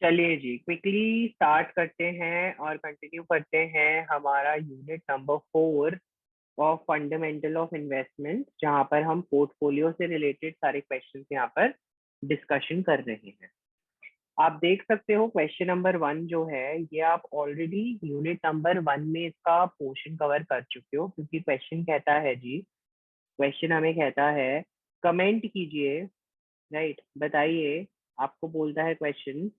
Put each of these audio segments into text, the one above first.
चलिए जी, quickly start करते हैं और कंटिन्यू करते हैं हमारा unit number 4 of fundamental of investment, जहां पर हम पोर्टफोलियो से रिलेटेड सारे क्वेश्चंस यहाँ पर डिस्कशन कर रहे हैं। आप देख सकते हो क्वेश्चन नंबर 1 जो है ये आप ऑलरेडी यूनिट नंबर 1 में इसका पोर्शन कवर कर चुके हो, क्योंकि क्वेश्चन कहता है जी, क्वेश्चन हमें कहता है कमेंट कीजिए, राइट, बताइए। आपको बोलता है क्वेश्चन,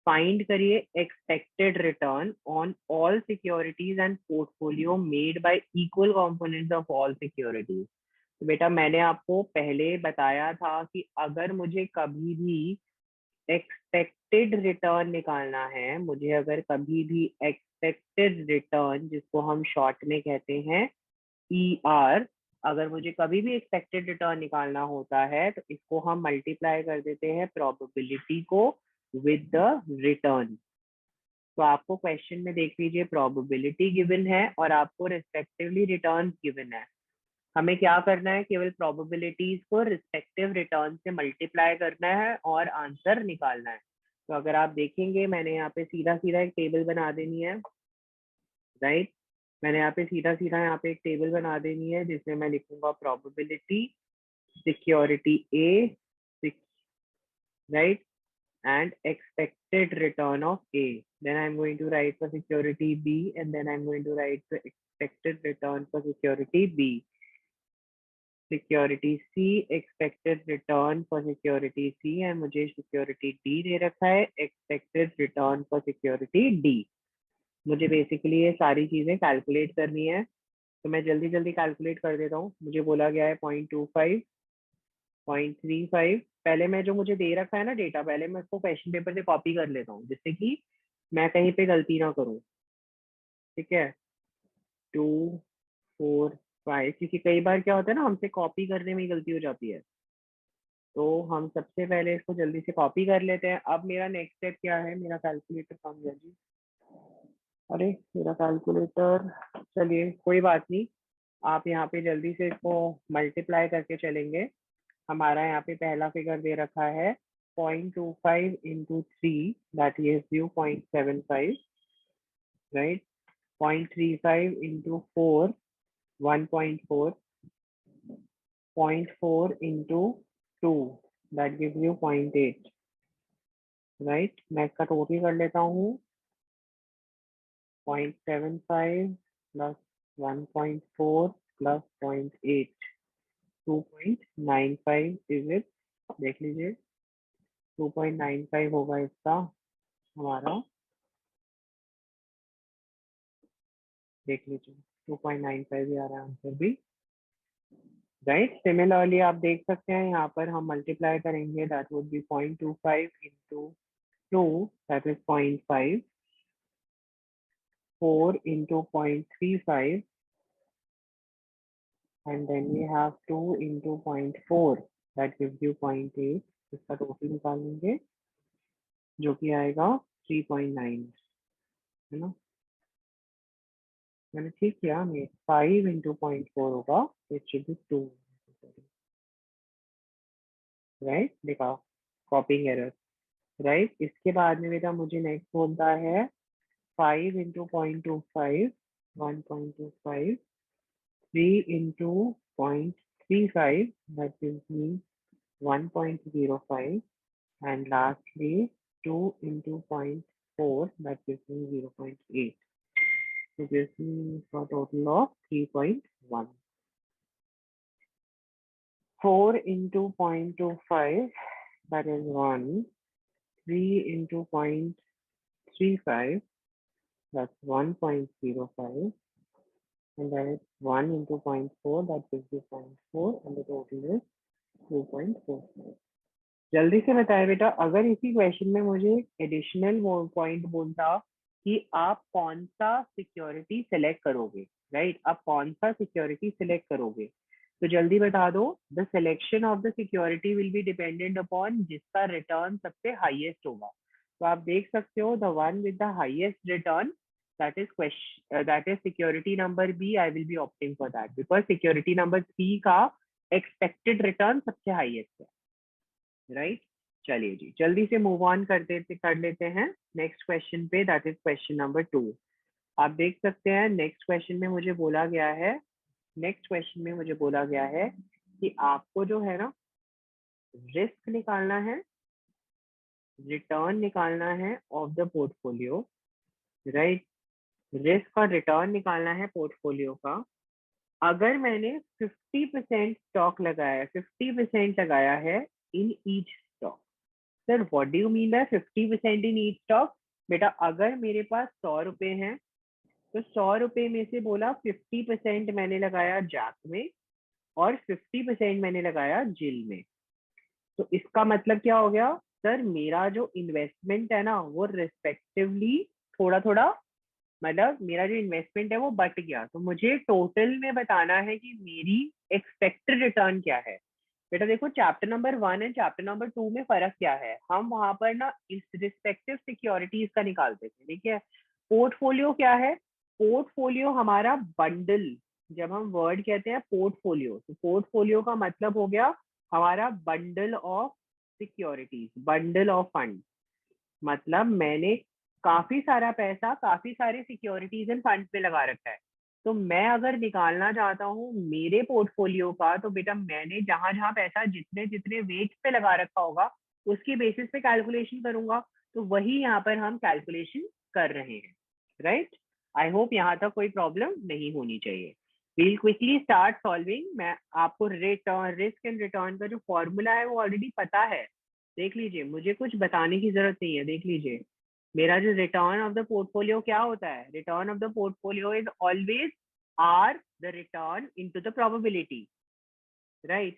फाइंड करिए expected return on all securities and portfolio made y equal components of all securities. तो बेटा मैंने आपको पहले बताया था कि अगर मुझे कभी भी एक्सपेक्टेड रिटर्न निकालना है, मुझे अगर कभी भी एक्सपेक्टेड रिटर्न, जिसको हम शॉर्ट में कहते हैं ER, अगर मुझे कभी भी एक्सपेक्टेड रिटर्न निकालना होता है तो इसको हम मल्टीप्लाई कर देते हैं प्रोबेबिलिटी को विद द रिटर्न। तो आपको क्वेश्चन में देख लीजिए, प्रोबेबिलिटी गिवन है और आपको रिस्पेक्टिवली रिटर्न गिवन है। हमें क्या करना है, केवल प्रोबेबिलिटीज को रिस्पेक्टिव रिटर्न से मल्टीप्लाई करना है और आंसर निकालना है। तो अगर आप देखेंगे, मैंने यहाँ पे सीधा सीधा एक टेबल बना देनी है, राइट। मैंने यहाँ पे सीधा सीधा यहाँ पे एक टेबल बना देनी है जिसमें मैं लिखूंगा probability security A, right, and expected return of A. Then I'm going to write for security B, and then I'm going to write the expected return for security B. Security C, expected return for security C, and मुझे security D दे रखा है, expected return for security D. मुझे basically ये सारी चीजें calculate करनी है, तो मैं जल्दी जल्दी कैलकुलेट कर देता हूँ। मुझे बोला गया है 0.25, 0.35। पहले मैं जो मुझे दे रखा है ना डेटा, पहले मैं इसको क्वेश्चन पेपर से कॉपी कर लेता हूँ, जिससे कि मैं कहीं पे गलती ना करूँ। ठीक है, 2, 4, 5, क्योंकि कई बार क्या होता है ना, हमसे कॉपी करने में ही गलती हो जाती है। तो हम सबसे पहले इसको जल्दी से कॉपी कर लेते हैं। अब मेरा नेक्स्ट स्टेप क्या है, मेरा कैलकुलेटर कम गया जी, अरे मेरा कैलकुलेटर, चलिए कोई बात नहीं। आप यहाँ पे जल्दी से इसको मल्टीप्लाई करके चलेंगे। हमारा यहाँ पे पहला फिगर दे रखा है 0.25 into 3, that gives you 0.75, right? 0.35 into 4, 1.4, 0.4 into 2, that gives you 0.8, right? मैं इसका टोटल कर लेता हूँ, 0.75 plus 1.4 plus 0.8, 2.95 is it? देख लीजिए, 2.95 होगा इसका हमारा, देख लीजिए 2.95 ही आ रहा है आंसर भी, राइट। सिमिलरली आप देख सकते हैं यहाँ पर हम मल्टीप्लाई करेंगे, that would be 0.25 into 2, that is 0.5, 4 into 0.35, and then we have 2 into 0.4, that gives you 0.8। इसका टोटल निकालेंगे जो कि आएगा 3.9, है ना। मैंने ठीक किया, 5 into 0.4 होगा, इट शुड बी 2, राइट। देखा, कॉपिंग एरर, राइट। इसके बाद में बेटा मुझे नेक्स्ट बोलता है 5 into 0.25, 1.25, 3 into 0.35, that gives me 1.05, and lastly 2 into 0.4, that gives me 0.8. So gives me a total of 3.1. 4 into 0.25, that is 1. 3 into 0.35, that's 1.05, and then it's 1 into 0.4, that gives you 0.4, and the total is 2.45. जल्दी से बताएं बेटा, अगर इसी question में मुझे additional point बोलता कि आप कौन सा सिक्योरिटी सिलेक्ट करोगे, राइट, आप कौन सा सिक्योरिटी सिलेक्ट करोगे, तो जल्दी बता दो। The selection of the security will be dependent upon जिसका रिटर्न सबसे हाईएस्ट होगा। तो आप देख सकते हो, the one with the highest return, that is security number B, I will be opting for that because security number 3 का expected return सबसे highest है, right? चलिए जी, जल्दी से मूव ऑन कर लेते हैं नेक्स्ट क्वेश्चन पे, दैट इज क्वेश्चन नंबर 2। आप देख सकते हैं नेक्स्ट क्वेश्चन में मुझे बोला गया है, कि आपको जो है ना रिस्क निकालना है, रिटर्न निकालना है of the portfolio, right. Risk और रिटर्न निकालना है पोर्टफोलियो का। अगर मैंने 50% स्टॉक लगाया, 50% लगाया है in each stock. Sir what do you mean by 50% in each stock? बेटा अगर मेरे पास 100 रुपए हैं, तो 100 रुपए में से बोला 50% मैंने लगाया जैक में और 50% मैंने लगाया जिल में। तो इसका मतलब क्या हो गया? सर मेरा जो इन्वेस्टमेंट है ना वो रिस्पेक्टिवली थोड़ा थोड़ा, मतलब मेरा जो इन्वेस्टमेंट है वो बट गया। तो मुझे टोटल में बताना है कि मेरी एक्सपेक्टेड रिटर्न क्या है। बेटा देखो, chapter number 1 and chapter number 2 में फर्क क्या है, हम वहां पर ना इस रिस्पेक्टिव सिक्योरिटीज का निकालते थे, ठीक है। पोर्टफोलियो क्या है? पोर्टफोलियो हमारा बंडल, जब हम वर्ड कहते हैं पोर्टफोलियो, तो पोर्टफोलियो का मतलब हो गया हमारा bundle of securities, bundle of fund. मतलब मैंने काफी सारा पैसा काफी सारे सिक्योरिटीज एंड फंड्स पे लगा रखा है। तो मैं अगर निकालना चाहता हूँ मेरे पोर्टफोलियो का, तो बेटा मैंने जहां जहां पैसा जितने जितने वेट पे लगा रखा होगा उसकी बेसिस पे कैलकुलेशन करूंगा। तो वही यहाँ पर हम कैलकुलेशन कर रहे हैं, राइट। आई होप यहाँ तक कोई प्रॉब्लम नहीं होनी चाहिए। We'll quickly start solving. मैं आपको रिटर्न, रिस्क एंड रिटर्न का जो फॉर्मूला है वो ऑलरेडी पता है, देख लीजिए, मुझे कुछ बताने की जरूरत नहीं है, देख लीजिए। मेरा जो रिटर्न ऑफ द पोर्टफोलियो क्या होता है? Return of the portfolio is always R the return into the probability, right.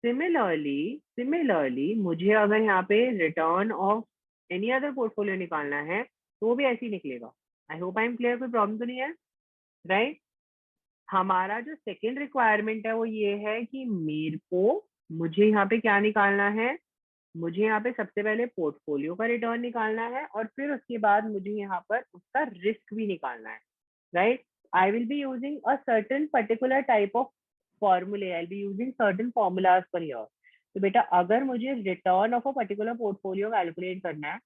Similarly मुझे अगर यहाँ पे return of any other portfolio निकालना है तो वो भी ऐसे ही निकलेगा। I hope I am clear, कोई प्रॉब्लम तो नहीं है, राइट। हमारा जो सेकेंड रिक्वायरमेंट है वो ये है कि मेरे को, मुझे यहाँ पे क्या निकालना है? मुझे यहाँ पे सबसे पहले पोर्टफोलियो का रिटर्न निकालना है और फिर उसके बाद मुझे यहाँ पर उसका रिस्क भी निकालना है, right. I will be using a certain particular type of फॉर्मूले, I be using certain formulas for here. तो बेटा अगर मुझे return of a particular portfolio calculate करना है,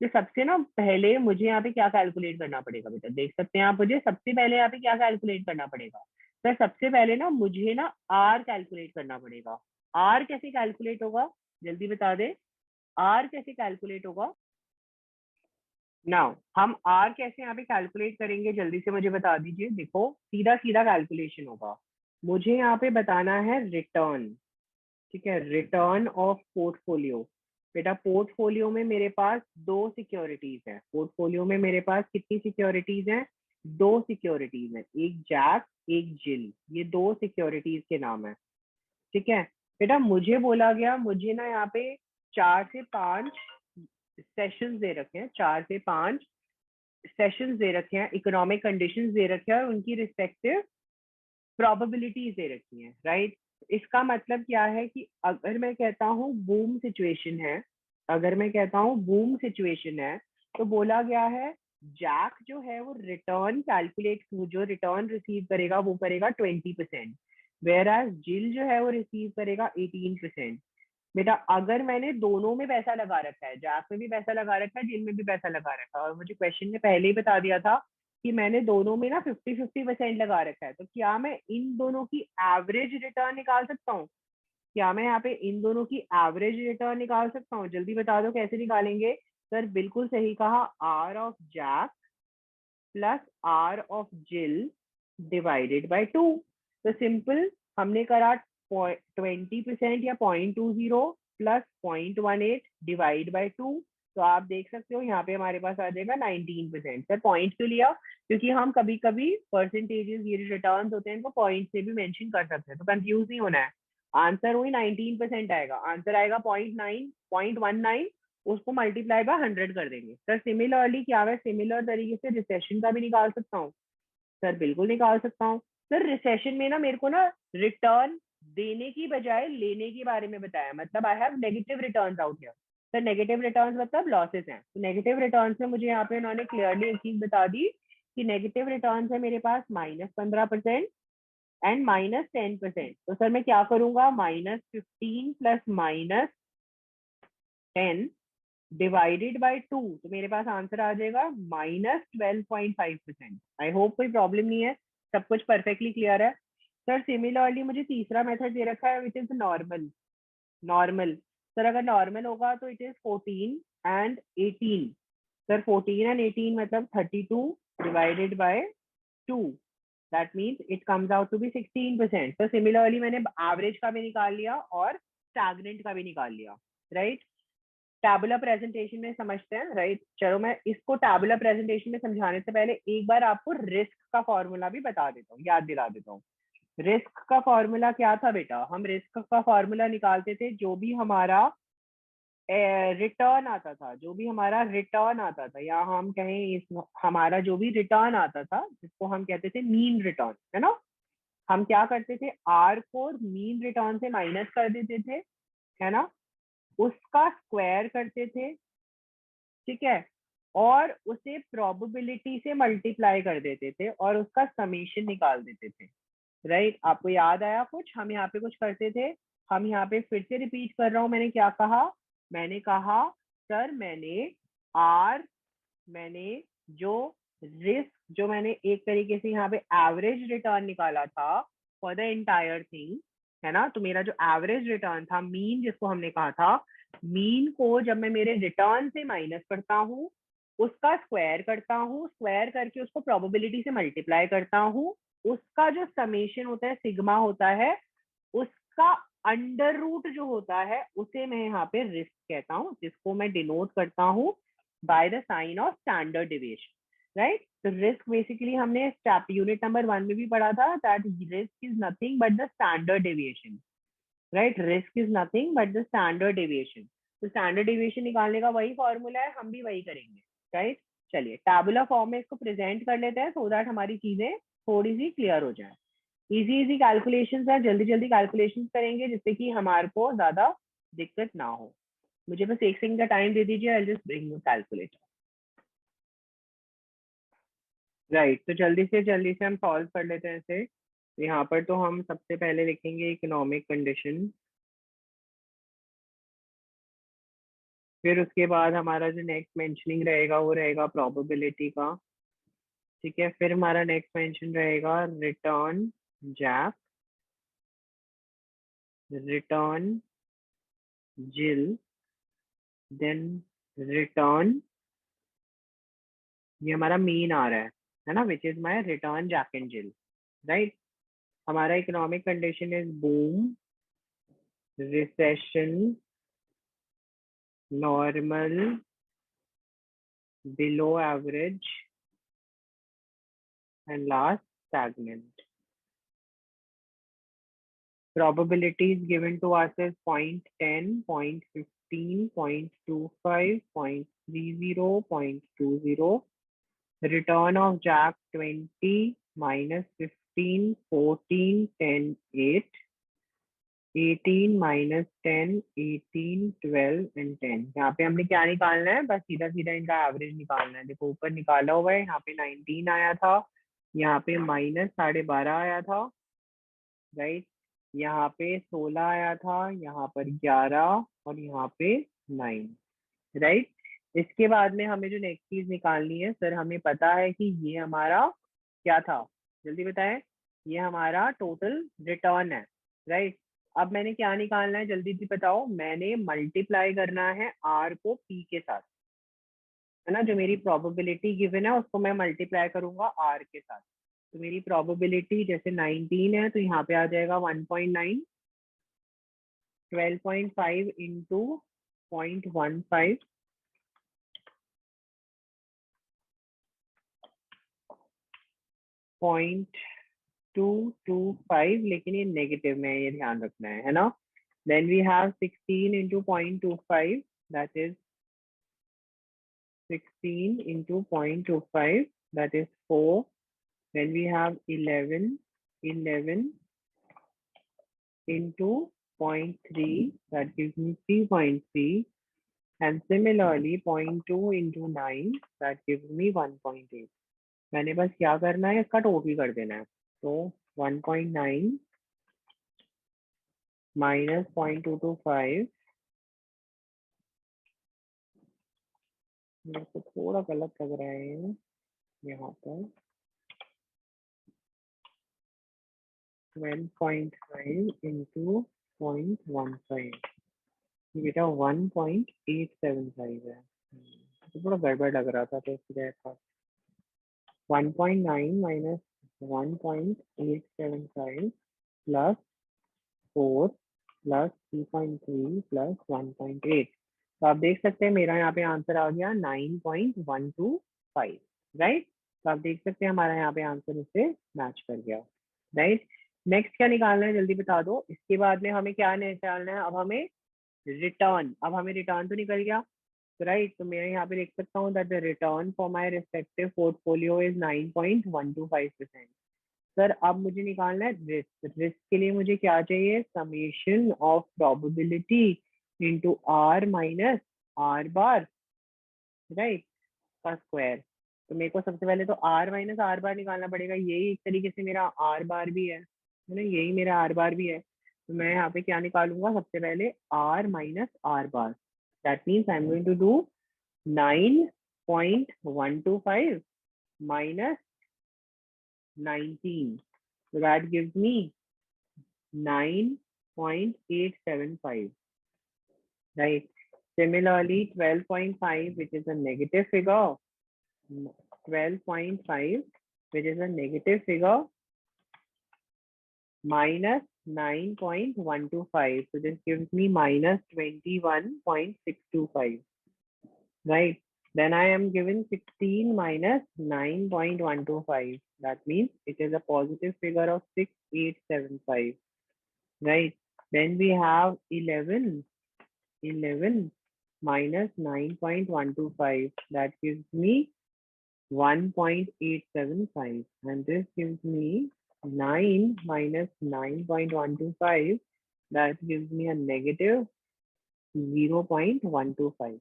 तो सबसे ना पहले मुझे यहाँ पे क्या कैलकुलेट करना पड़ेगा? बेटा देख सकते हैं आप, मुझे सबसे पहले यहाँ पे क्या कैलकुलेट करना पड़ेगा? सर सबसे पहले ना मुझे ना आर कैलकुलेट करना पड़ेगा। आर कैसे कैलकुलेट होगा, जल्दी बता दे। आर कैसे कैलकुलेट होगा? नाउ हम आर कैसे यहाँ पे कैलकुलेट करेंगे, जल्दी से मुझे बता दीजिए। देखो सीधा सीधा कैलकुलेशन होगा। मुझे यहाँ पे बताना है रिटर्न, ठीक है, रिटर्न ऑफ पोर्टफोलियो। बेटा पोर्टफोलियो में मेरे पास दो सिक्योरिटीज है, पोर्टफोलियो में मेरे पास कितनी सिक्योरिटीज हैं? दो सिक्योरिटीज हैं, एक जैक एक जिल, ये दो सिक्योरिटीज के नाम है, ठीक है। बेटा मुझे बोला गया, मुझे ना यहाँ पे 4 से 5 सेशंस दे रखे हैं, 4 से 5 सेशंस दे रखे हैं, इकोनॉमिक कंडीशंस दे रखे हैं और उनकी रिस्पेक्टिव प्रोबेबिलिटीज दे रखी हैं, राइट। इसका मतलब क्या है कि अगर मैं कहता हूँ बूम सिचुएशन है, अगर मैं कहता हूँ बूम सिचुएशन है, तो बोला गया है जैक जो है वो रिटर्न कैलकुलेट, जो रिटर्न रिसीव करेगा वो करेगा 20%, वेयर एज जिल जो है वो रिसीव करेगा 18%। बेटा अगर मैंने दोनों में पैसा लगा रखा है, जैक में भी पैसा लगा रखा है जिल में भी पैसा लगा रखा है, और मुझे क्वेश्चन ने पहले ही बता दिया था कि मैंने दोनों में ना 50-50% लगा रखा है, तो क्या मैं इन दोनों की एवरेज रिटर्न निकाल सकता हूँ? क्या मैं यहाँ पे इन दोनों की एवरेज रिटर्न निकाल सकता हूँ? जल्दी बता दो कैसे निकालेंगे। सर बिल्कुल सही कहा, R of Jack plus R of Jill divided by 2। तो सिंपल, हमने करा 20% या 0.20 प्लस 0.18 डिवाइड बाई 2। तो आप देख सकते हो यहाँ पे हमारे पास आ जाएगा 19%। सर पॉइंट क्यों लिया? क्योंकि हम कभी कभी परसेंटेजेस, ये रिटर्न होते हैं इनको पॉइंट से भी मेंशन कर सकते हैं, तो कंफ्यूज नहीं होना है। आंसर वही 19% आएगा, आंसर आएगा 0.19 उसको मल्टीप्लाई बाय 100 कर देंगे। सर सिमिलरली क्या है, सिमिलर तरीके से रिसेशन का भी निकाल सकता हूँ? सर बिल्कुल निकाल सकता हूँ। सर रिसेशन में ना मेरे को ना रिटर्न देने की बजाय लेने के बारे में बताया, मतलब I have negative returns out here. Sir negative returns मतलब लॉसेस हैं, तो नेगेटिव रिटर्न्स में मुझे यहाँ पे उन्होंने क्लियरली एक चीज बता दी कि नेगेटिव रिटर्न्स है मेरे पास -15% एंड -10%। तो सर मैं क्या करूंगा, -15 प्लस 10 डिवाइडेड बाय 2, तो मेरे पास आंसर आ जाएगा -12.5%। आई होप कोई प्रॉब्लम नहीं है, सब कुछ परफेक्टली क्लियर है। सर सिमिलरली मुझे तीसरा मेथड दे रखा है which is normal. Normal sir अगर नॉर्मल होगा तो it is 14 and 18। Sir 14 and 18 मतलब 32 divided by 2, that means it comes out to be 16%। तो सिमिलरली मैंने एवरेज का भी निकाल लिया और स्टैग्नेंट का भी निकाल लिया, राइट। टैबुलर प्रेजेंटेशन में समझते हैं, राइट। चलो मैं इसको टैबुलर प्रेजेंटेशन में समझाने से पहले एक बार आपको रिस्क का फॉर्मूला भी बता देता हूँ, याद दिला देता हूँ। रिस्क का फॉर्मूला क्या था बेटा? हम रिस्क का फॉर्मूला निकालते थे जो भी हमारा रिटर्न आता था, जो भी हमारा रिटर्न आता था, या हम कहें इस हमारा जो भी रिटर्न आता था जिसको हम कहते थे मीन रिटर्न, है ना। हम क्या करते थे, आर को मीन रिटर्न से माइनस कर देते थे, है ना, उसका स्क्वायर करते थे, ठीक है, और उसे प्रोबेबिलिटी से मल्टीप्लाई कर देते थे और उसका समेशन निकाल देते थे, राइट। आपको याद आया कुछ? हम यहाँ पे कुछ करते थे, हम यहाँ पे फिर से रिपीट कर रहा हूँ, मैंने क्या कहा? मैंने कहा सर मैंने जो रिस्क, जो मैंने एक तरीके से यहाँ पे एवरेज रिटर्न निकाला था फॉर द एंटायर थिंग, है ना, तो मेरा जो एवरेज रिटर्न था, मीन जिसको हमने कहा था, मीन को जब मैं मेरे रिटर्न से माइनस करता हूँ, उसका स्क्वायर करता हूँ, स्क्वायर करके उसको प्रोबेबिलिटी से मल्टीप्लाई करता हूँ, उसका जो समेशन होता है, सिग्मा होता है, उसका अंडर रूट जो होता है उसे मैं यहाँ पे रिस्क कहता हूँ, जिसको मैं डिनोट करता हूँ by the sign of standard deviation, right. तो रिस्क बेसिकली हमने यूनिट नंबर 1 में भी पढ़ा था, that risk is nothing but the standard deviation, right. Risk is nothing but the standard deviation. तो स्टैंडर्ड डेविएशन निकालने का वही फॉर्मूला है, हम भी वही करेंगे, राइट। चलिए टैबुलर फॉर्म में इसको प्रेजेंट कर लेते हैं सो दैट हमारी चीजें थोड़ी सी क्लियर हो जाए। इजी इजी कैलकुलेशंस है, जल्दी जल्दी कैलकुलेशंस करेंगे जिससे कि हमारे को ज्यादा दिक्कत ना हो। मुझे बस एक सेकंड का टाइम दे दीजिए, I just bring the calculator. Right, तो जल्दी से हम सॉल्व कर लेते हैं इसे। यहाँ पर तो हम सबसे पहले लिखेंगे इकोनॉमिक कंडीशन, फिर उसके बाद हमारा जो नेक्स्ट मेंशनिंग रहेगा वो रहेगा प्रोबेबिलिटी का, ठीक है। फिर हमारा नेक्स्ट मेंशन रहेगा return Jack, return Jill, then return, ये हमारा मीन आ रहा है ना, which is my return Jack and Jill, right. हमारा economic condition is boom, recession, normal, below average and last stagnant. Probabilities given to us is 0.10, 0.15, 0.25, 0.30, 0.20. Return of Jack 20, minus 15, 14, 10, 8, 18, minus 10, 18, 12 and 10। यहाँ पे हमने क्या निकालना है? बस सीधा सीधा इनका एवरेज निकालना है। देखो ऊपर निकाला हुआ है, यहाँ पे 19 आया था, यहाँ पे माइनस 12.5 आया था, राइट। यहाँ पे 16 आया था, यहाँ पर 11 और यहाँ पे 9, राइट। इसके बाद में हमें जो नेक्स्ट चीज निकालनी है, सर हमें पता है कि ये हमारा क्या था, जल्दी बताएं। ये हमारा टोटल रिटर्न है, राइट। अब मैंने क्या निकालना है, जल्दी से बताओ। मैंने मल्टीप्लाई करना है आर को पी के साथ, है ना। जो मेरी प्रोबेबिलिटी गिवन है उसको मैं मल्टीप्लाई करूंगा आर के साथ। तो मेरी प्रोबेबिलिटी जैसे 19 है तो यहाँ पे आ जाएगा 1.9, 12.5 इंटू 0.15, 0.225, लेकिन ये नेगेटिव में है, ये ध्यान रखना है ना। Then we have 16 into 0.25, that is 16 into 0.25, that is 4. Then we have 11 into 0.3, that gives me 3.3. And similarly 0.2 into 9, that gives me 1.8. मैंने बस क्या करना है, इसका टोटल कर देना है। तो 1.9 minus 0.225 मेरे को थोड़ा गलत लग रहा है यहाँ पर। 12.5 इंटू 0.15, बेटा 1.875 है। तो थोड़ा गड़बड़ लग रहा था, तो इसलिए था 1.9 माइनस 1.875 प्लस 4 प्लस 3.3 प्लस 1.8। तो आप देख सकते हैं मेरा यहाँ पे आंसर आ गया 9.125, राइट। तो आप देख सकते हैं हमारा यहाँ पे आंसर उससे मैच कर गया, राइट। नेक्स्ट क्या निकालना है जल्दी बता दो। इसके बाद में हमें क्या निकालना है, अब हमें रिटर्न। अब हमें रिटर्न तो निकल गया, राइट। तो मैं यहाँ पे देख सकता हूँ that the return for my respective portfolio is 9.125%। Sir अब मुझे निकालना है रिस्क। रिस्क के लिए मुझे क्या चाहिए, summation of probability into R minus R bar, right, का स्क्वायर। तो मेरे को सबसे पहले तो आर माइनस आर बार निकालना पड़ेगा। यही एक तरीके से मेरा आर बार भी है ना, यही मेरा आर बार भी है। तो मैं यहाँ पे क्या निकालूंगा, सबसे पहले R minus R bar. That means I am going to do 9.125 minus 19. So that gives me 9.875, right? Similarly, 12.5, which is a negative figure, 12.5, which is a negative figure, minus 9.125. So this gives me minus 21.625, right? Then I am given 16 minus 9.125. That means it is a positive figure of 6875, right? Then we have 11 minus 9.125. That gives me 1.875. And this gives me 9 minus 9.125. That gives me a negative 0.125.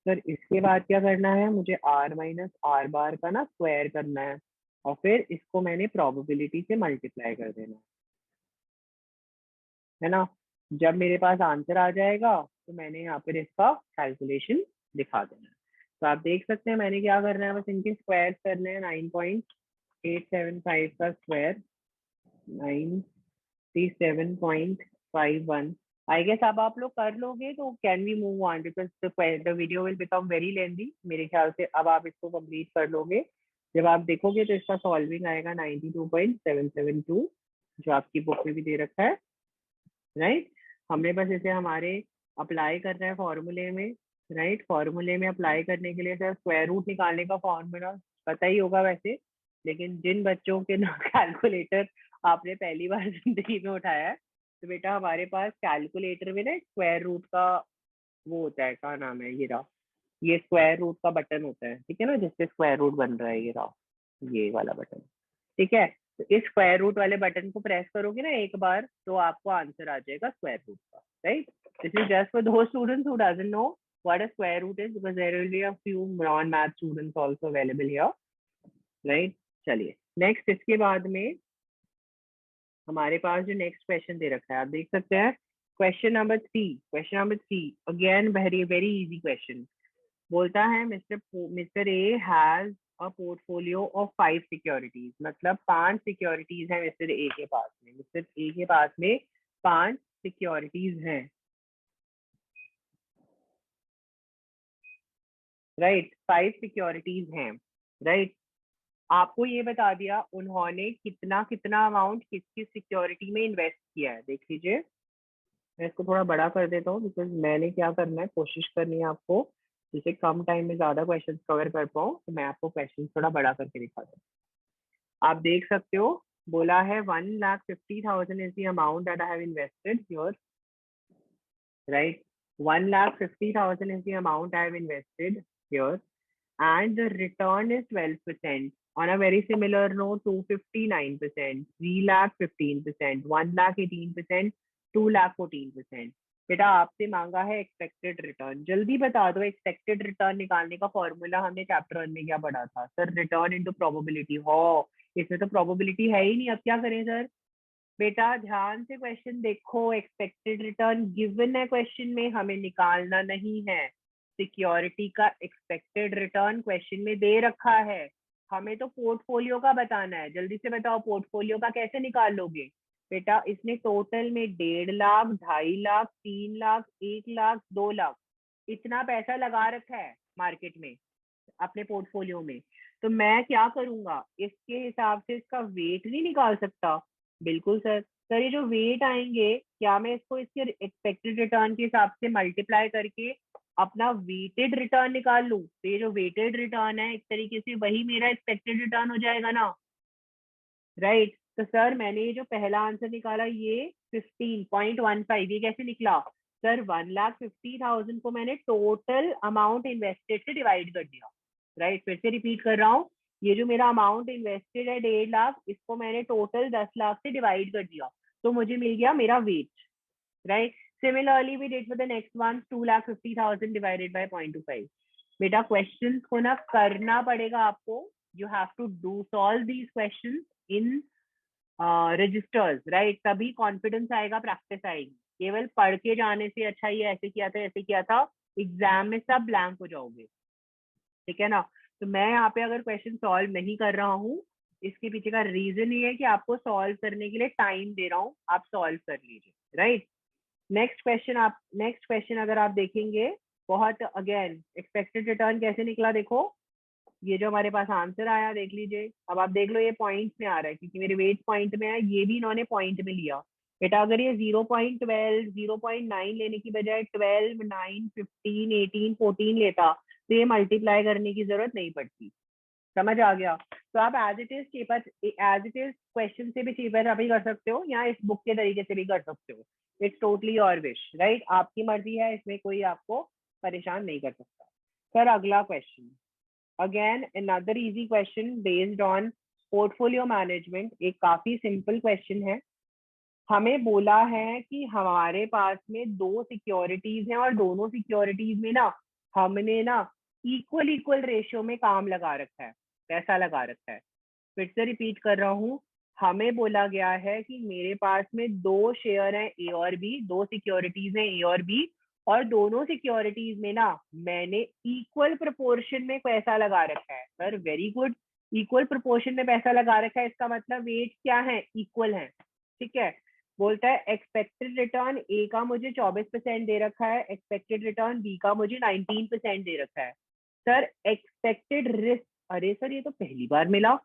Sir इसके बाद क्या करना है, मुझे are minus R बार का ना square करना है, और फिर इसको मैंने प्रोबेबिलिटी से मल्टीप्लाई कर देना है ना। जब मेरे पास आंसर आ जाएगा तो मैंने यहाँ पर इसका कैलकुलेशन दिखा देना है। तो आप देख सकते हैं मैंने क्या करना है, बस इनके स्क्वायर करने हैं। 9.875 का स्क्वायर 97.51। आई गेस अब आप लोग कर लोगे तो can we move on, because the video will become very lengthy. मेरे ख्याल से अब आप इसको कंप्लीट कर लोगे। जब आप देखोगे तो इसका सॉल्विंग आएगा 92.772, जो आपकी बुक में भी दे रखा है, राइट। हमने बस इसे हमारे अप्लाई करना है फॉर्मूले में, राइट। फॉर्मूले में अप्लाई करने के लिए सर स्क्वायर रूट निकालने का फॉर्मूला पता ही होगा वैसे, लेकिन जिन बच्चों के ना कैलकुलेटर आपने पहली बार जिंदगी में उठाया है, तो बेटा हमारे पास कैलकुलेटर में ना स्क्वायर रूट का वो होता है, क्या नाम है, ये रहा, ये स्क्वायर रूट का बटन होता है, ठीक है ना, जिससे स्क्वायर रूट बन रहा है, ये रहा, ये वाला बटन, ठीक है। तो इस स्क्वायर रूट वाले बटन को प्रेस करोगे ना एक बार, तो आपको आंसर आ जाएगा स्क्वायर रूट का, right. This is just for those students who doesn't know what a square root is, because there will be a few non math students also available here, right. चलिए next, इसके बाद में हमारे पास जो next question दे रखा है, आप देख सकते हैं question number 3। Question number 3 again very very easy question. बोलता है mister A has a portfolio of 5 securities, मतलब 5 सिक्योरिटीज है मिस्टर ए के पास में। मिस्टर ए के पास में 5 सिक्योरिटीज हैं, राइट। 5 सिक्योरिटीज हैं, राइट। आपको ये बता दिया उन्होंने कितना कितना अमाउंट किस किस सिक्योरिटी में इन्वेस्ट किया है। देख लीजिए, मैं इसको थोड़ा बड़ा कर देता हूँ, बिकॉज मैंने क्या करना है, कोशिश करनी है आपको जिसे कम टाइम में ज्यादा क्वेश्चन कवर कर पाऊँ, तो मैं आपको क्वेश्चन थोड़ा बड़ा करके दिखाता हूँ। आप देख सकते हो, बोला है 1,50,000 is the amount that I have invested here, right. 1,50,000 is the amount I have invested here, and the return is 12%. On a very similar note, 259%, 3 lakh 15%, 1 lakh 18%, 2 lakh 14%. बेटा आपसे मांगा है एक्सपेक्टेड रिटर्न, जल्दी बता दो एक्सपेक्टेड रिटर्न निकालने का formula हमने चैप्टर 1 में क्या पढ़ा था। सर रिटर्न इनटू प्रोबेबिलिटी, हो इसमें तो प्रोबेबिलिटी है ही नहीं, अब क्या करें सर। बेटा ध्यान से क्वेश्चन देखो, एक्सपेक्टेड रिटर्न गिवन है क्वेश्चन में, हमें निकालना नहीं है। सिक्योरिटी का एक्सपेक्टेड रिटर्न क्वेश्चन में दे रखा है, हमें तो पोर्टफोलियो का बताना है। जल्दी से बताओ पोर्टफोलियो का कैसे निकाल लोगे बेटा? इसने टोटल में 1.5 लाख, 2.5 लाख, 3 लाख, 1 लाख, 2 लाख इतना पैसा लगा रखा है मार्केट में अपने पोर्टफोलियो में। तो मैं क्या करूंगा, इसके हिसाब से इसका वेट नहीं निकाल सकता? बिल्कुल सर। सर ये जो वेट आएंगे, क्या मैं इसको इसके एक्सपेक्टेड रिटर्न के हिसाब से मल्टीप्लाई करके अपना वेटेड रिटर्न निकाल लूं? तो ये जो वेटेड रिटर्न है एक तरीके से वही मेरा एक्सपेक्टेड रिटर्न हो जाएगा ना, राइट? तो सर मैंने ये जो पहला आंसर निकाला ये 15.15, ये कैसे निकला सर? 1,50,000 को मैंने टोटल अमाउंट इन्वेस्टेड से डिवाइड कर दिया, राइट? फिर से रिपीट कर रहा हूँ, ये जो मेरा अमाउंट इन्वेस्टेड है 1.5 लाख, इसको मैंने टोटल 10 लाख से डिवाइड कर दिया, तो मुझे मिल गया मेरा weight, right? Similarly we did for the next one, 2,50,000 divided by 0.25। बेटा क्वेश्चंस को ना करना पड़ेगा आपको, you have to do solve these questions in registers, right? तभी कॉन्फिडेंस आएगा, प्रैक्टिस आएगी। केवल पढ़ के जाने से अच्छा ये ऐसे किया था ऐसे किया था, एग्जाम में सब ब्लैंक हो जाओगे, ठीक है ना? तो मैं यहाँ पे अगर क्वेश्चन सॉल्व नहीं कर रहा हूँ, इसके पीछे का रीजन ये है कि आपको सॉल्व करने के लिए टाइम दे रहा हूँ, आप सॉल्व कर लीजिए, राइट? नेक्स्ट क्वेश्चन अगर आप देखेंगे, बहुत अगेन एक्सपेक्टेड रिटर्न कैसे निकला देखो, ये जो हमारे पास आंसर आया देख लीजिए। अब आप देख लो ये पॉइंट में आ रहा है क्योंकि मेरे वेट पॉइंट में है, ये भी इन्होंने पॉइंट में लिया। बेटा अगर ये 0.12, 0.9 लेने की बजाय 12, 9, 15, 18, 14 लेता तो ये मल्टीप्लाई करने की जरूरत नहीं पड़ती। समझ आ गया? तो आप as it is chapter, as it is question से भी चेपर अभी कर सकते हो या इस बुक के तरीके से भी कर सकते हो। It's totally your wish, right? आपकी मर्जी है, इसमें कोई आपको परेशान नहीं कर सकता। सर अगला question, again another easy question based on portfolio management. एक काफी सिंपल क्वेश्चन है। हमें बोला है कि हमारे पास में दो सिक्योरिटीज हैं और दोनों सिक्योरिटीज में ना हमने ना इक्वल इक्वल रेशियो में काम लगा रखा है, पैसा लगा रखा है। फिर से रिपीट कर रहा हूँ, हमें बोला गया है कि मेरे पास में दो शेयर हैं ए और बी, दो सिक्योरिटीज हैं ए और बी, और दोनों सिक्योरिटीज में ना मैंने इक्वल प्रोपोर्शन में पैसा लगा रखा है। Sir very good, equal proportion में पैसा लगा रखा है, इसका मतलब वेट क्या है? इक्वल है, ठीक है? बोलता है एक्सपेक्टेड रिटर्न ए का मुझे 24% दे रखा है, एक्सपेक्टेड रिटर्न बी का मुझे 19% दे रखा है। सर एक्सपेक्टेड रिस्क, अरे सर ये तो पहली बार मिला।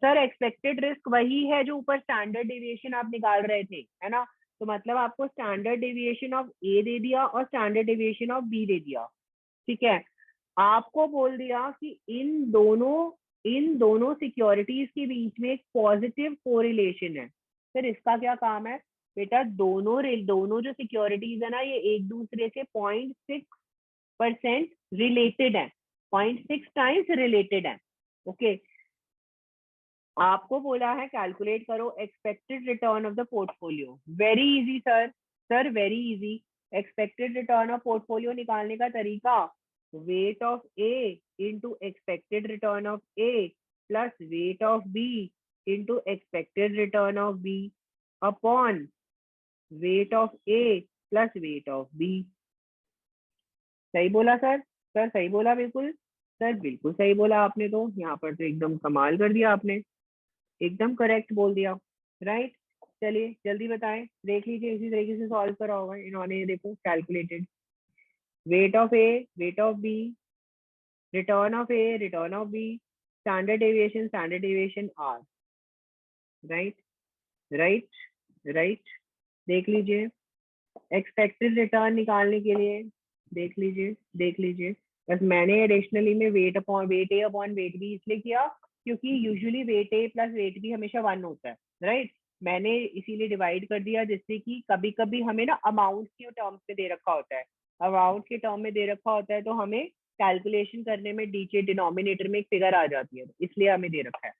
सर एक्सपेक्टेड रिस्क वही है जो ऊपर स्टैंडर्ड डेविएशन आप निकाल रहे थे, है ना? तो मतलब आपको स्टैंडर्ड डेविएशन ऑफ ए दे दिया और स्टैंडर्ड डेविएशन ऑफ बी दे दिया, ठीक है? आपको बोल दिया कि इन दोनों सिक्योरिटीज के बीच में एक पॉजिटिव कोरिलेशन है। फिर इसका क्या काम है बेटा? दोनों जो सिक्योरिटीज है ना, ये एक दूसरे से 0.6% रिलेटेड है, 0.6 टाइम्स रिलेटेड है, ओके? आपको बोला है कैलकुलेट करो expected return of the portfolio. Very easy sir, sir very easy. Expected return of portfolio निकालने का तरीका, weight of A into expected return of A plus weight of B into expected return of B upon weight of A plus weight of B. सही बोला sir? Sir सही बोला बिल्कुल? Sir बिल्कुल सही बोला आपने, तो यहाँ पर तो एकदम कमाल कर दिया आपने, एकदम करेक्ट बोल दिया, राइट? चलिए जल्दी बताएं, देख लीजिए इसी तरीके से सॉल्व करा होगा इन्होंने। ये देखो calculated weight of A, weight of B, return of A, return of B, standard deviation R, right? Right, right. देख लीजिए एक्सपेक्टेड रिटर्न निकालने के लिए, देख लीजिए देख लीजिए। बस मैंने एडिशनली में वेट ए अपॉन वेट बी इसलिए किया क्योंकि यूजुअली वेट ए प्लस वेट बी हमेशा 1 होता है, राइट? मैंने इसीलिए डिवाइड कर दिया जिससे कि कभी कभी हमें ना अमाउंट के टर्म्स में दे रखा होता है, अमाउंट के टर्म में दे रखा होता है तो हमें कैलकुलेशन करने में नीचे डिनोमिनेटर में एक फिगर आ जाती है, इसलिए हमें दे रखा है,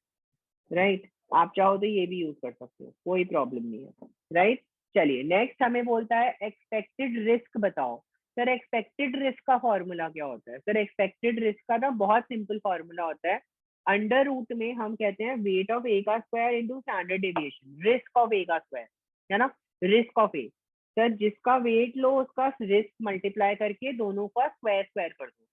राइट? आप चाहो तो ये भी यूज कर सकते हो, कोई प्रॉब्लम नहीं है, राइट? चलिए नेक्स्ट हमें बोलता है एक्सपेक्टेड रिस्क बताओ। सर एक्सपेक्टेड रिस्क का फॉर्मूला क्या होता है? सर एक्सपेक्टेड रिस्क का ना बहुत सिंपल फॉर्मूला होता है, अंडर रूट में हम कहते हैं वेट ऑफ ए का square into standard deviation, risk of A का स्क्वायर, है ना? रिस्क ऑफ ए, सर जिसका वेट लो उसका रिस्क मल्टीप्लाई करके दोनों का स्क्वायर स्क्वायर कर दो।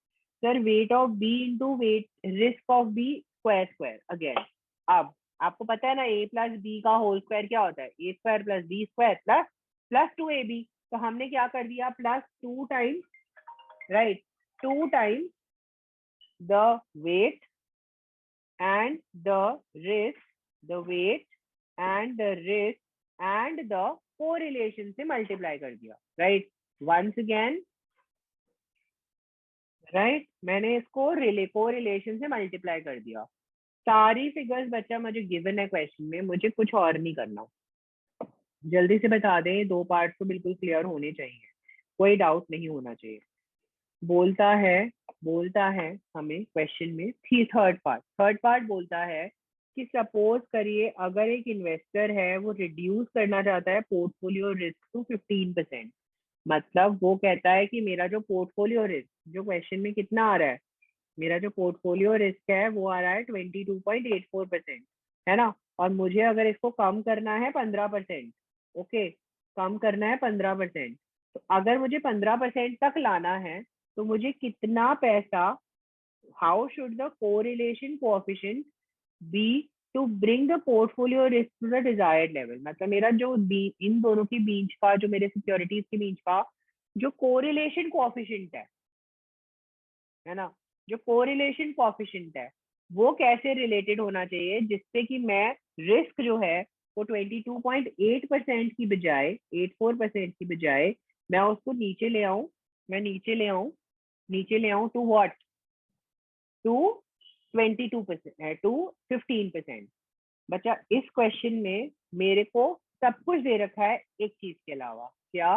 Sir weight of B into weight risk of B square square again. अब आपको पता है ना ए प्लस बी का होल स्क्वायर क्या होता है, A square plus B square plus plus 2ab। तो हमने क्या कर दिया, plus 2 times, right, 2 times the weight and the risk, the weight and the risk and the correlation से मल्टीप्लाई कर दिया, राइट। वंस अगेन, राइट, मैंने इसको कोरिलेशन से मल्टीप्लाई कर दिया। सारी फिगर्स बच्चा मुझे गिवन है क्वेश्चन में, मुझे कुछ और नहीं करना। जल्दी से बता दें, 2 पार्ट तो बिल्कुल क्लियर होने चाहिए, कोई डाउट नहीं होना चाहिए। बोलता है हमें क्वेश्चन में थर्ड पार्ट बोलता है कि सपोज करिए अगर एक इन्वेस्टर है वो रिड्यूस करना चाहता है पोर्टफोलियो रिस्क टू 15%। मतलब वो कहता है कि मेरा जो पोर्टफोलियो रिस्क, जो क्वेश्चन में कितना आ रहा है, मेरा जो पोर्टफोलियो रिस्क है वो आ रहा है 22.84%, है ना। और मुझे अगर इसको कम करना है 15%, ओके, कम करना है 15%, तो अगर मुझे 15% तक लाना है तो मुझे कितना पैसा, how should the correlation coefficient be to bring the portfolio risk to the desired level. मतलब मेरा जो इन दोनों के बीच का, जो मेरे सिक्योरिटीज के बीच का जो कोरिलेशन कोएफिशिएंट है ना, जो कोरिलेशन कोएफिशिएंट है वो कैसे रिलेटेड होना चाहिए जिससे कि मैं रिस्क जो है वो 22.8% की बजाय 84% की बजाय मैं उसको नीचे ले आऊं, मैं नीचे ले आऊं टू व्हाट, टू 22% टू 15%। बच्चा इस क्वेश्चन में मेरे को सब कुछ दे रखा है एक चीज के अलावा, क्या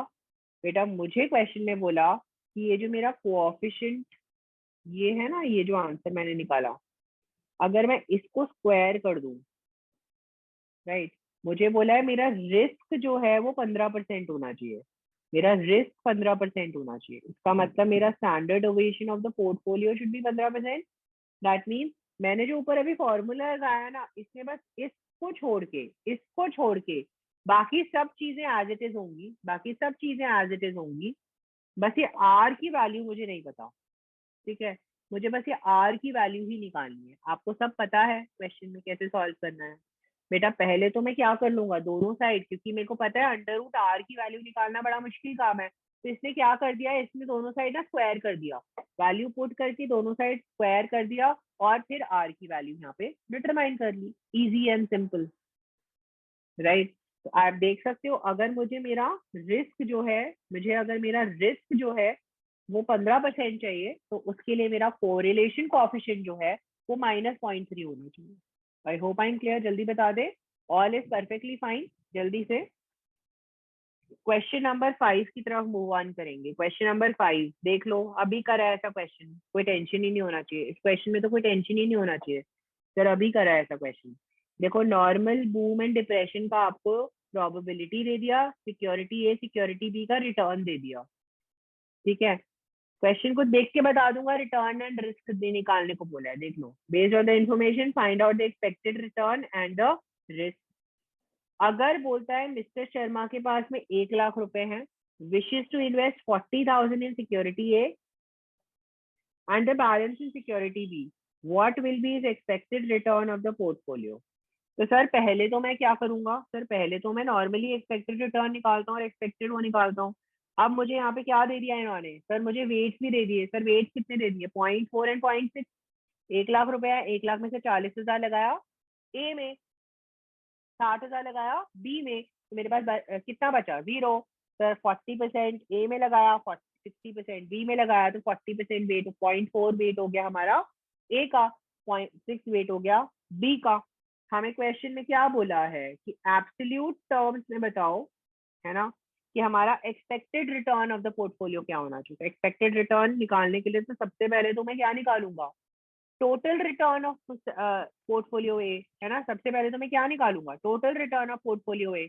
बेटा, मुझे क्वेश्चन में बोला कि ये जो मेरा कोएफिशिएंट ये है ना, ये जो आंसर मैंने निकाला, अगर मैं इसको स्क्वायर कर दूं, राइट, मुझे बोला है मेरा रिस्क जो है वो 15% होना चाहिए, मेरा रिस्क 15% होना चाहिए। इसका मतलब मेरा standard ovation of the portfolio should be 15%। That means मैंने जो ऊपर अभी फॉर्मूला लगाया ना, इसमें बस इसको छोड़ के बाकी सब चीजें एज इट इज होंगी, बाकी सब चीजें एज इट इज होंगी। बस ये आर की वैल्यू मुझे नहीं पता, ठीक है, मुझे बस ये आर की वैल्यू ही निकालनी है। आपको सब पता है क्वेश्चन में कैसे सॉल्व करना है। बेटा पहले तो मैं क्या कर लूंगा, दोनों साइड, क्योंकि मेरे को पता है अंडर रूट आर की वैल्यू निकालना बड़ा मुश्किल काम है, तो इसने क्या कर दिया, इसने दोनों साइड ना स्क्वायर कर दिया, वैल्यू पुट करके दोनों साइड स्क्वायर कर दिया और फिर आर की वैल्यू यहाँ पे डिटरमाइन कर ली। Easy and simple, right. तो आप देख सकते हो अगर मुझे मेरा रिस्क जो है, मुझे अगर मेरा रिस्क जो है वो 15% चाहिए तो उसके लिए मेरा कोरिलेशन कोएफिशिएंट जो है वो -0.3 होना चाहिए। आई होप आई एम क्लियर, जल्दी बता दे, ऑल इज परफेक्टली फाइन। जल्दी से क्वेश्चन नंबर 5 की तरफ मूव ऑन करेंगे। क्वेश्चन नंबर 5 देख लो, अभी करा है ऐसा क्वेश्चन, कोई टेंशन ही नहीं होना चाहिए इस क्वेश्चन में, तो कोई टेंशन ही नहीं होना चाहिए सर, अभी करा है ऐसा क्वेश्चन। देखो नॉर्मल बूम एंड डिप्रेशन का आपको प्रोबेबिलिटी दे दिया, सिक्योरिटी ए सिक्योरिटी बी का रिटर्न दे दिया, ठीक है। क्वेश्चन को देख के बता दूंगा, रिटर्न एंड रिस्क निकालने को बोला है, देख लो। Based on the information find out the expected return and the risk. अगर बोलता है मिस्टर शर्मा के पास में 1 लाख रुपए हैं, wishes to invest 40,000 in security A and the balance in security B, what will be his expected return of the portfolio. तो sir पहले तो मैं क्या करूंगा, सर पहले तो मैं नॉर्मली एक्सपेक्टेड रिटर्न निकालता हूँ और एक्सपेक्टेड वो निकालता हूँ। अब मुझे यहाँ पे क्या दे दिया इन्होंने, सर मुझे वेट भी दे दिए। सर वेट कितने दे दिए, 0.4 एंड 0.6। 1 लाख रुपया, 1 लाख में से 40,000 लगाया ए में, 60,000 लगाया बी में, तो मेरे पास कितना बचा, 0। सर 40% ए में लगाया, 60% बी में लगाया, तो 40% वेट 0.4 वेट हो गया हमारा ए का, 0.6 वेट हो गया बी का। हमें क्वेश्चन में क्या बोला है कि एब्सोल्यूट टर्म्स में बताओ, है ना, कि हमारा expected return of the portfolio क्या होना चाहिए। एक्सपेक्टेड रिटर्न निकालने के लिए तो सबसे पहले तो मैं क्या निकालूंगा, टोटल रिटर्न ऑफ पोर्टफोलियो ए, है ना। सबसे पहले तो मैं क्या निकालूंगा, total return of portfolio A.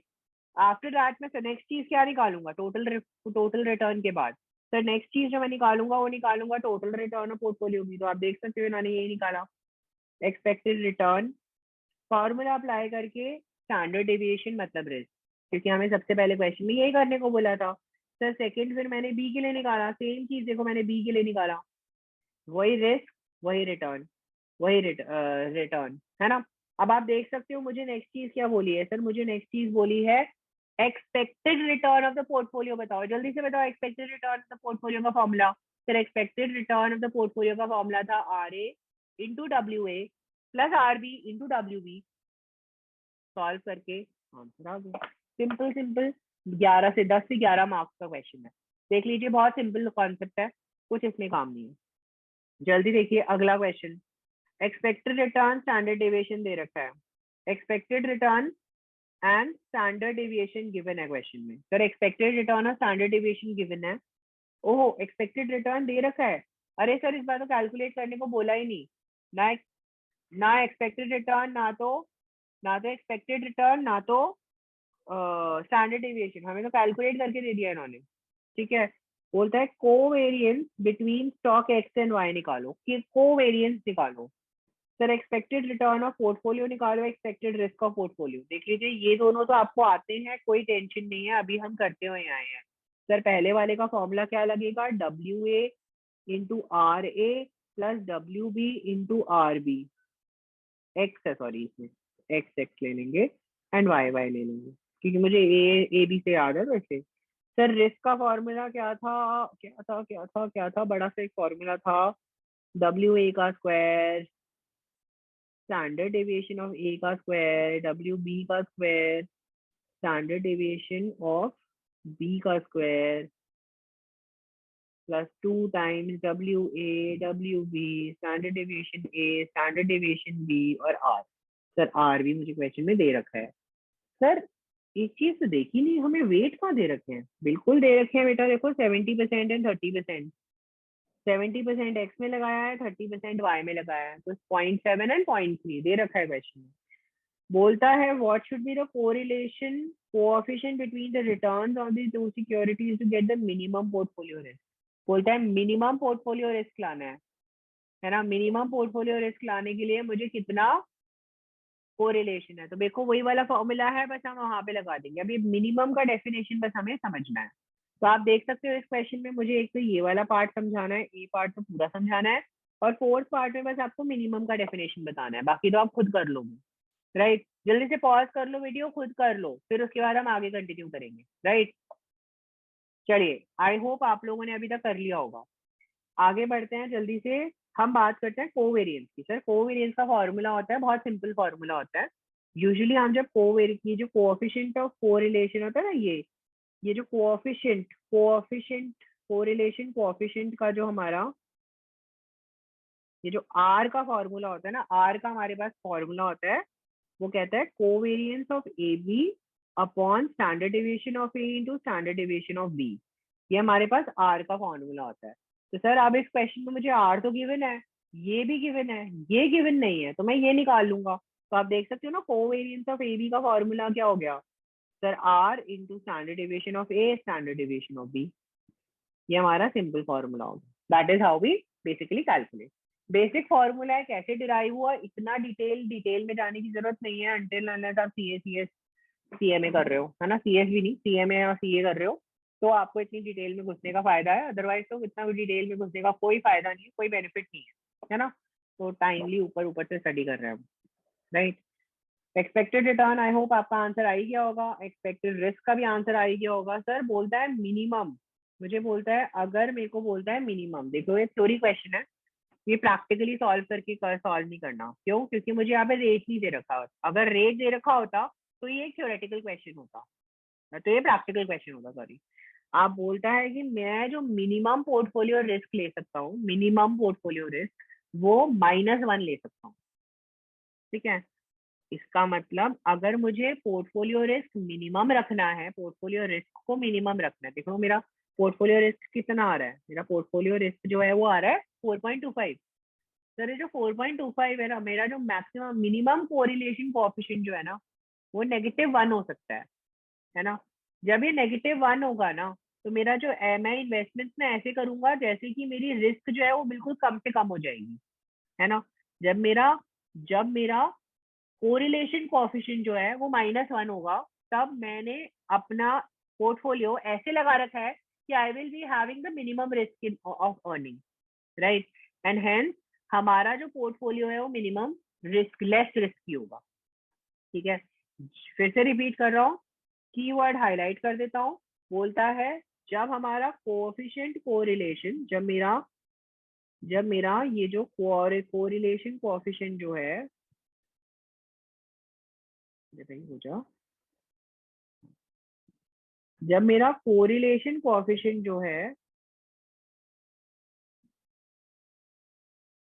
After that मैं नेक्स्ट चीज क्या निकालूंगा, टोटल रिटर्न के बाद सर नेक्स्ट चीज जो मैं निकालूंगा वो निकालूंगा टोटल रिटर्न ऑफ पोर्टफोलियो की। तो आप देख सकते हो इन्होंने यही निकाला, एक्सपेक्टेड रिटर्न, फॉर्मूला अप्लाई करके स्टैंडर्ड डेविएशन मतलब रिस्क, क्योंकि हमें सबसे पहले क्वेश्चन में यही करने को बोला था। सर सेकंड फिर मैंने बी के लिए निकाला, सेम चीज देखो मैंने बी के लिए निकाला, वही रिस्क वही रिटर्न, वही रिटर्न, है ना। अब आप देख सकते हो मुझे नेक्स्ट चीज क्या बोली है। सर मुझे नेक्स्ट चीज बोली है expected return of the portfolio. बताओ जल्दी से बताओ, expected return of the portfolio का formula. Sir expected return of the portfolio का फॉर्मूला था R A into W A plus R B into W B. Solve करके आंसर आ गया। सिंपल सिंपल, 10 से 11 मार्क्स का क्वेश्चन है। देख लीजिए बहुत सिंपल कॉन्सेप्ट है, कुछ इसमें काम नहीं है। जल्दी देखिए अगला question. Expected return standard deviation दे रखा है, expected return and standard deviation given है क्वेश्चन में। सर एक्सपेक्टेड रिटर्न और स्टैंडर्ड डेविएशन गिवन है। ओहो एक्सपेक्टेड रिटर्न दे रखा है। अरे सर इस बार तो कैलकुलेट करने को बोला ही नहीं। ना ना एक्सपेक्टेड रिटर्न, ना तो एक्सपेक्टेड रिटर्न, ना तो स्टैंडर्ड डेविएशन, हमें तो कैलकुलेट करके दे दिया इन्होंने। ठीक है, बोलता है covariance between stock X and Y निकालो, कि कोवेरिएंस निकालो। Sir expected return of portfolio निकालो, एक्सपेक्टेड रिस्क ऑफ पोर्टफोलियो। देख लीजिए ये दोनों तो आपको आते हैं, कोई टेंशन नहीं है, अभी हम करते हुए आए हैं। सर पहले वाले का फॉर्मूला क्या लगेगा, W A into R A plus W B into R B. X है सॉरी, इसमें एक्स एक्स ले लेंगे एंड वाई वाई ले लेंगे, क्योंकि मुझे ए बी से याद है वैसे। सर रिस्क का फॉर्मूला क्या था, क्या था, बड़ा सा एक फॉर्मूला था, डब्ल्यू ए का square standard deviation of A का स्क्वायर डब्ल्यू बी का square standard deviation of B का square plus 2 times W A W B standard deviation A standard deviation B और आर। सर आर भी मुझे question में दे रखा है। सर एक चीज तो देखी नहीं, हमें वेट कहाँ दे रखे हैं, बिल्कुल दे रखे हैं बेटा, देखो 70% एंड 30%। 70% एक्स में लगाया है, 30% वाई में लगाया है, तो 0.7 एंड 0.3 दे रखा है क्वेश्चन में। बोलता है what should be the correlation coefficient between the returns on the two securities to get the minimum portfolio risk. बोलता है मिनिमम पोर्टफोलियो रिस्क लाना है ना। मिनिमम पोर्टफोलियो रिस्क लाने के लिए मुझे कितना कोरिलेशन है, तो देखो वही वाला फॉर्मूला है, बस हम वहां पे लगा देंगे। अभी मिनिमम का डेफिनेशन बस हमें समझना है। तो आप देख सकते हो इस क्वेश्चन में मुझे एक तो ये वाला पार्ट समझाना है, ए पार्ट तो पूरा समझाना है, और फोर्थ पार्ट में बस आपको मिनिमम का डेफिनेशन बताना है, बाकी तो आप खुद कर लोगे। राइट, जल्दी से पॉज कर लो वीडियो, खुद कर लो, फिर उसके बाद हम आगे कंटिन्यू करेंगे। राइट, चलिए आई होप आप लोगों ने अभी तक कर लिया होगा। आगे बढ़ते हैं जल्दी से, हम बात करते हैं कोवेरिएंस की। सर कोवेरिएंस का फॉर्मूला होता है, बहुत सिंपल फॉर्मूला होता है। यूजुअली हम जब ये जो कोएफिशिएंट ऑफ कोरिलेशन होता है ना, ये जो कोएफिशिएंट कोएफिशिएंट कोरिलेशन कोएफिशिएंट का जो हमारा ये जो आर का फॉर्मूला होता है ना, आर का हमारे पास फॉर्मूला होता है, वो कहता है covariance of A B upon standard deviation of A into standard deviation of B. ये हमारे पास आर का फॉर्मूला होता है। तो सर अब इस क्वेश्चन में मुझे आर तो गिवन है, ये भी गिवन है, ये गिवन नहीं है, तो मैं ये निकाल लूंगा। तो आप देख सकते हो ना कोवेरिएंस ऑफ ए बी का फॉर्मूला क्या हो गया, sir R into standard deviation of A standard deviation of B. ये हमारा सिंपल फॉर्मूला होगा। That is how we basically calculate. Basic formula है, कैसे डिराइव हुआ, इतना डिटेल में जाने की जरूरत नहीं है, अनटिल अनलेस आप सीएमए कर रहे हो, है ना, सीएस भी नहीं, सीएमए और सीए कर रहे हो, तो आपको इतनी डिटेल में घुसने का फायदा है। अदरवाइज तो इतना डिटेल में घुसने का कोई फायदा नहीं है, कोई बेनिफिट नहीं है ना। तो टाइमली ऊपर ऊपर से स्टडी कर रहे हैं हम। Right, expected return, I hope आपका आंसर आ ही गया होगा। एक्सपेक्टेड रिस्क का भी आंसर आ ही गया होगा। सर बोलता है मिनिमम, मुझे बोलता है, अगर मेरे को बोलता है मिनिमम, देखो ये थ्योरी क्वेश्चन है, ये प्रैक्टिकली सॉल्व करके सॉल्व नहीं करना। क्यों, क्योंकि मुझे यहाँ पे रेट नहीं दे रखा होता। अगर रेट दे रखा होता तो ये एक थ्योरेटिकल क्वेश्चन होता, तो ये प्रैक्टिकल क्वेश्चन होता, सॉरी। आप बोलता है कि मैं जो मिनिमम पोर्टफोलियो रिस्क ले सकता हूँ, मिनिमम पोर्टफोलियो रिस्क वो -1 ले सकता हूँ। ठीक है, इसका मतलब अगर मुझे पोर्टफोलियो रिस्क मिनिमम रखना है, पोर्टफोलियो रिस्क को मिनिमम रखना है, देखो मेरा पोर्टफोलियो रिस्क कितना आ रहा है, मेरा पोर्टफोलियो रिस्क जो है वो आ रहा है 4.25। सर ये जो 4.25 है ना, मेरा जो मैक्सिमम मिनिमम कोरिलेशन कोएफिशिएंट जो है ना, वो -1 हो सकता है ना। जब ये -1 होगा ना, तो मेरा जो मैं इन्वेस्टमेंट्स में ऐसे करूंगा जैसे कि मेरी रिस्क जो है वो बिल्कुल कम से कम हो जाएगी, है ना। जब मेरा कोरिलेशन कोएफिशिएंट जो है वो -1 होगा, तब मैंने अपना पोर्टफोलियो ऐसे लगा रखा है कि आई will be having the minimum risk in of earning, right, and hence हमारा जो पोर्टफोलियो है वो मिनिमम रिस्क लेस रिस्की होगा। ठीक है, फिर से रिपीट कर रहा हूँ, कीवर्ड हाईलाइट कर देता हूँ। बोलता है जब हमारा कोएफिशिएंट कोरिलेशन, जब मेरा ये जो कोरिलेशन कोएफिशिएंट जो है, हो जा, जब मेरा कोरिलेशन कोएफिशिएंट जो है,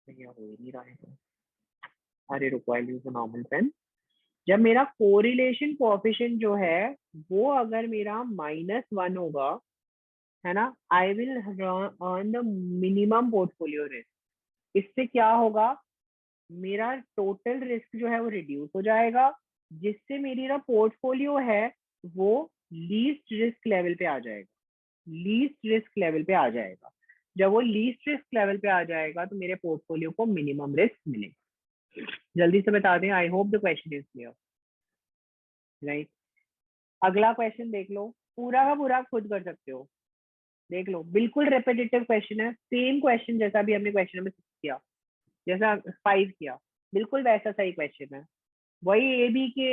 हो ही नहीं रहा है तो, अरे रुको, आई यूज नॉर्मल पेन। जब मेरा कोरिलेशन कोएफिशिएंट जो है वो अगर मेरा -1 होगा, है ना, I will earn the minimum portfolio risk. इससे क्या होगा, मेरा टोटल रिस्क जो है वो रिड्यूस हो जाएगा, जिससे मेरा पोर्टफोलियो है वो लीस्ट रिस्क लेवल पे आ जाएगा, लीस्ट रिस्क लेवल पे आ जाएगा। जब वो लीस्ट रिस्क लेवल पे आ जाएगा तो मेरे पोर्टफोलियो को मिनिमम रिस्क मिलेगा। जल्दी से बता दें, I hope the question is clear, right. अगला क्वेश्चन देख लो, पूरा का पूरा खुद कर सकते हो, देख लो, बिल्कुल रेपिटेटिव क्वेश्चन है, सेम क्वेश्चन जैसा भी हमने क्वेश्चन नंबर 6 किया, जैसा 5 किया, बिल्कुल वैसा सही क्वेश्चन है। वही ए बी के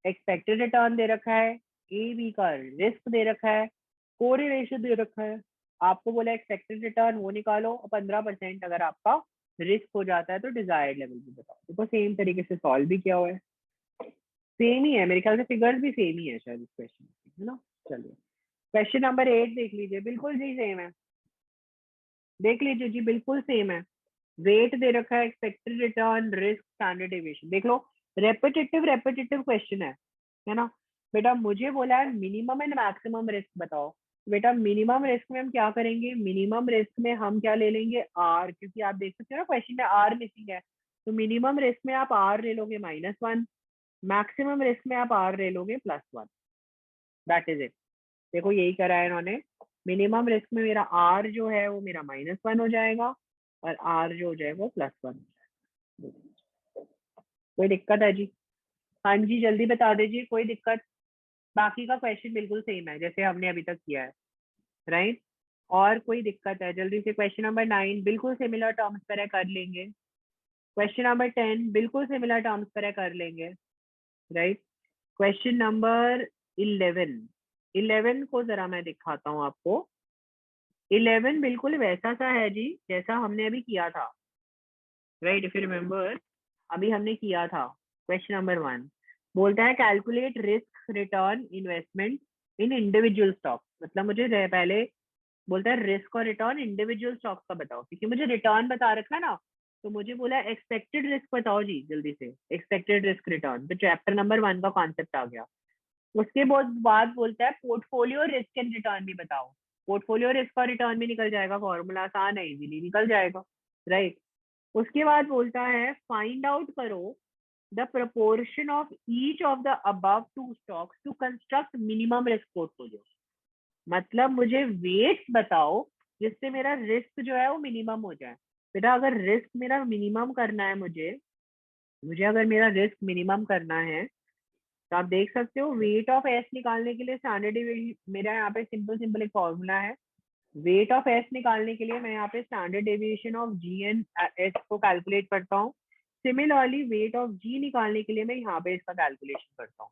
एक्सपेक्टेड रिटर्न दे रखा है, ए बी का रिस्क दे रखा है, कोरिलेशन दे रखा है, आपको बोला एक्सपेक्टेड रिटर्न वो निकालो, और 15% अगर आपका रिस्क हो जाता है तो डिजायर्ड लेवल भी बताओ। देखो सेम तरीके से सॉल्व भी किया हुआ है, सेम ही है मेरे ख्याल से, फिगर्स भी सेम ही है शायद इस क्वेश्चन, है ना। चलिए क्वेश्चन नंबर 8 देख लीजिए, बिल्कुल जी सेम है, देख लीजिए जी, बिल्कुल सेम है। वेट दे रखा है, expected return, risk, standard deviation, देख लो, रेपिटेटिव रेपिटेटिव क्वेश्चन है ना। बेटा मुझे बोला है मिनिमम एंड मैक्सिमम रिस्क बताओ, बेटा मिनिमम रिस्क में हम क्या करेंगे, मिनिमम रिस्क में हम क्या ले लेंगे, आर, क्योंकि आप देख सकते हो ना क्वेश्चन में आर मिसिंग है, तो मिनिमम रिस्क में आप आर ले लोगे -1, मैक्सिमम रिस्क में आप आर ले लोगे +1, दैट इज इट। देखो यही करा है इन्होंने, मिनिमम रिस्क में मेरा आर जो है वो मेरा -1 हो जाएगा, और आर जो हो जाएगा वो +1। कोई दिक्कत है जी? हाँ जी जल्दी बता दीजिए, कोई दिक्कत? बाकी का क्वेश्चन बिल्कुल सेम है जैसे हमने अभी तक किया है, राइट। और कोई दिक्कत है? जल्दी से क्वेश्चन नंबर 9 बिल्कुल सिमिलर टर्म्स पर है, कर लेंगे। क्वेश्चन नंबर 10 बिल्कुल सिमिलर टर्म्स पर है, कर लेंगे, राइट। क्वेश्चन नंबर 11, 11 को जरा मैं दिखाता हूँ आपको। 11 बिल्कुल वैसा सा है जी जैसा हमने अभी किया था, राइट, इफ यू रिमेम्बर, अभी हमने किया था। क्वेश्चन नंबर 1 बोलता है कैलकुलेट रिस्क रिटर्न इन्वेस्टमेंट इन इंडिविजुअल स्टॉक, मतलब मुझे पहले बोलता है रिस्क और रिटर्न इंडिविजुअल स्टॉक्स का बताओ, क्योंकि मुझे रिटर्न बता रखा है ना, तो मुझे बोला एक्सपेक्टेड रिस्क बताओ जी जल्दी से, एक्सपेक्टेड रिस्क रिटर्न, तो चैप्टर नंबर 1 का कॉन्सेप्ट आ गया। उसके बाद बोलता है पोर्टफोलियो रिस्क एंड रिटर्न भी बताओ, पोर्टफोलियो रिस्क और रिटर्न भी निकल जाएगा, फॉर्मूला आसान है, इजीली निकल जाएगा, राइट। उसके बाद बोलता है फाइंड आउट करो the proportion of each of the above two stocks to construct minimum risk portfolio, मतलब मुझे वेट्स बताओ जिससे मेरा रिस्क जो है वो मिनिमम हो जाए। बेटा अगर रिस्क मेरा मिनिमम करना है, मुझे मुझे अगर मेरा रिस्क मिनिमम करना है, तो आप देख सकते हो वेट ऑफ एस निकालने के लिए स्टैंडर्ड डेविएशन, मेरा यहाँ पे सिंपल सिंपल एक फॉर्मूला है, वेट ऑफ एस निकालने के लिए मैं यहाँ पे standard deviation of G and S को कैलकुलेट करता हूँ। सिमिलरली वेट ऑफ जी निकालने के लिए मैं यहाँ पे इसका कैलकुलेशन करता हूँ,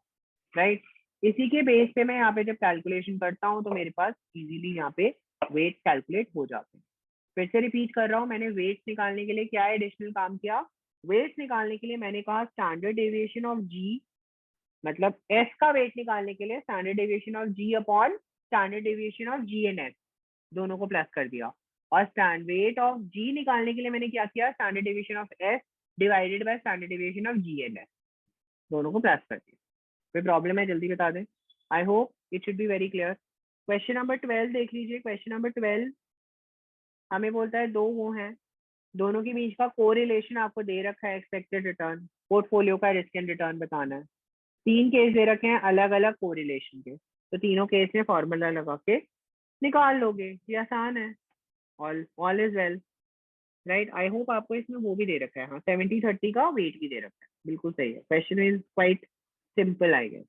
राइट। इसी के बेस पे मैं यहाँ पे जब कैलकुलेशन करता हूँ तो मेरे पास इजीली यहाँ पे वेट कैलकुलेट हो जाते हैं। फिर से रिपीट कर रहा हूँ, मैंने वेट्स निकालने के लिए क्या एडिशनल काम किया, वेट्स निकालने के लिए मैंने कहा स्टैंडर्ड डेविएशन ऑफ जी, मतलब एस का वेट निकालने के लिए standard deviation of G upon standard deviation of G and S, दोनों को प्लस कर दिया। और स्टैंड वेट ऑफ जी निकालने के लिए मैंने क्या किया, standard deviation of S divided by standard deviation of G and S, दोनों को प्लस कर दिया। कोई प्रॉब्लम है? जल्दी बता दें, I hope it should be very clear. Question number 12 देख लीजिए, क्वेश्चन नंबर 12 हमें बोलता है दो वो हैं, दोनों के बीच का कोरिलेशन आपको दे रखा है, एक्सपेक्टेड रिटर्न, पोर्टफोलियो का रिस्क एंड रिटर्न बताना है। 3 केस दे रखे हैं अलग अलग कोरिलेशन के, तो तीनों केस में फॉर्मूला लगा के निकाल लोगे, ये आसान है, all is well, right. I hope आपको इसमें वो भी दे रखा है, हाँ 70-30 का वेट भी दे रखा है, बिल्कुल सही है, question is quite simple I guess.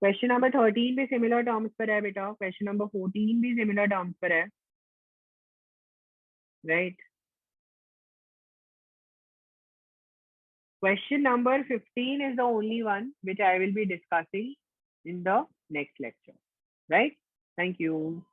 Question number 13 भी सिमिलर टर्म्स पर है बेटा, क्वेश्चन नंबर 14 भी सिमिलर टर्म्स पर है, right. Question number 15 is the only one which I will be discussing in the next lecture, right? Thank you.